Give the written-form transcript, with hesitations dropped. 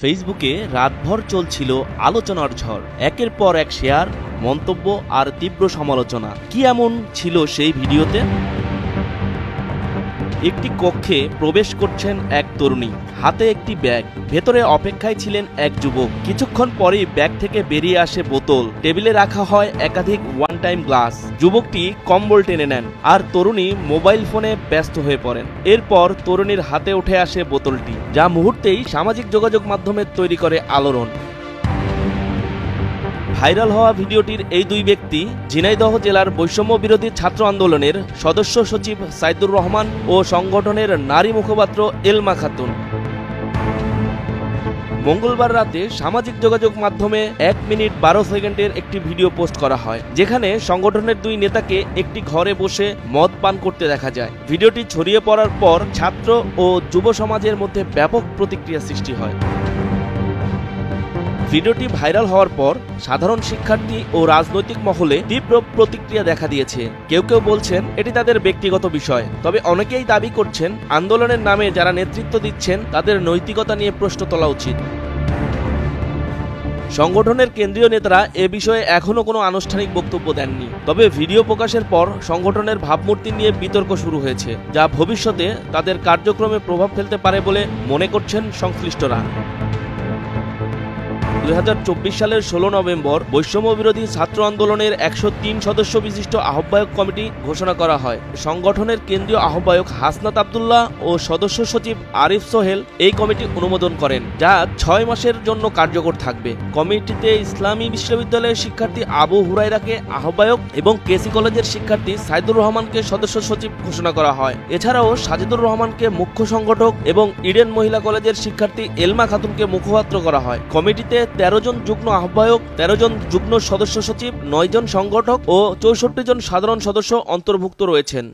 ফেসবুকে রাতভর চলছিল আলোচনার ঝড়, একের পর এক শেয়ার, মন্তব্য আর তীব্র সমালোচনা। কি এমন ছিল সেই ভিডিওতে? একটি কক্ষে প্রবেশ করছেন এক তরুণী, হাতে একটি ব্যাগ, ভেতরে অপেক্ষায় ছিলেন এক যুবক। কিছুক্ষণ পরেই ব্যাগ থেকে বেরিয়ে আসে বোতল, টেবিলে রাখা হয় একাধিক ওয়ান টাইম গ্লাস। যুবকটি কম্বল টেনে নেন আর তরুণী মোবাইল ফোনে ব্যস্ত হয়ে পড়েন। এরপর তরুণীর হাতে উঠে আসে বোতলটি, যা মুহূর্তেই সামাজিক যোগাযোগ মাধ্যমে তৈরি করে আলোড়ন। ভাইরাল হওয়া ভিডিওটির এই দুই ব্যক্তি ঝিনাইদহ জেলার বৈষম্য বিরোধী ছাত্র আন্দোলনের সদস্য সচিব সাইদুর রহমান ও সংগঠনের নারী মুখপাত্র এলমা খাতুন। মঙ্গলবার রাতে সামাজিক যোগাযোগ মাধ্যমে 1 মিনিট 12 সেকেন্ডের একটি ভিডিও পোস্ট করা হয়, যেখানে সংগঠনের দুই নেতাকে একটি ঘরে বসে মদ পান করতে দেখা যায়। ভিডিওটি ছড়িয়ে পড়ার পর ছাত্র ও যুব সমাজের মধ্যে ব্যাপক প্রতিক্রিয়া সৃষ্টি হয়। ভিডিওটি ভাইরাল হওয়ার পর সাধারণ শিক্ষার্থী ও রাজনৈতিক মহলে তীব্র প্রতিক্রিয়া দেখা দিয়েছে। কেউ কেউ বলছেন এটি তাদের ব্যক্তিগত বিষয়, তবে অনেকেই দাবি করছেন আন্দোলনের নামে যারা নেতৃত্ব দিচ্ছেন তাদের নৈতিকতা নিয়ে প্রশ্ন তোলা উচিত। সংগঠনের কেন্দ্রীয় নেতারা এ বিষয়ে এখনো কোনো আনুষ্ঠানিক বক্তব্য দেননি, তবে ভিডিও প্রকাশের পর সংগঠনের ভাবমূর্তি নিয়ে বিতর্ক শুরু হয়েছে, যা ভবিষ্যতে তাদের কার্যক্রমে প্রভাব ফেলতে পারে বলে মনে করছেন সংশ্লিষ্টরা। 2024 সালের 16 নভেম্বর বৈষম্য বিরোধী ছাত্র আন্দোলনের 103 সদস্য বিশিষ্ট আহ্বায়ক কমিটি ঘোষণা করা হয়। সংগঠনের কেন্দ্রীয় আহ্বায়ক হাসনাত আব্দুল্লাহ ও সদস্য সচিব আরিফ সোহেল এই কমিটি অনুমোদন করেন, যা 6 মাসের জন্য কার্যকর থাকবে। কমিটিতে ইসলামী বিশ্ববিদ্যালয়ের শিক্ষার্থী আবু হুরাইরাকে আহ্বায়ক এবং কেসি কলেজের শিক্ষার্থী সাইদুর রহমানকে সদস্য সচিব ঘোষণা করা হয়। এছাড়াও সাজিদুর রহমানকে মুখ্য সংগঠক এবং ইডেন মহিলা কলেজের শিক্ষার্থী এলমা খাতুনকে মুখপাত্র করা হয়। কমিটিতে 13 জন যুগ্ম আহ্বায়ক, 13 জন যুগ্ম সদস্য সচিব, 9 জন সংগঠক ও 64 জন সাধারণ সদস্য অন্তর্ভুক্ত রয়েছেন।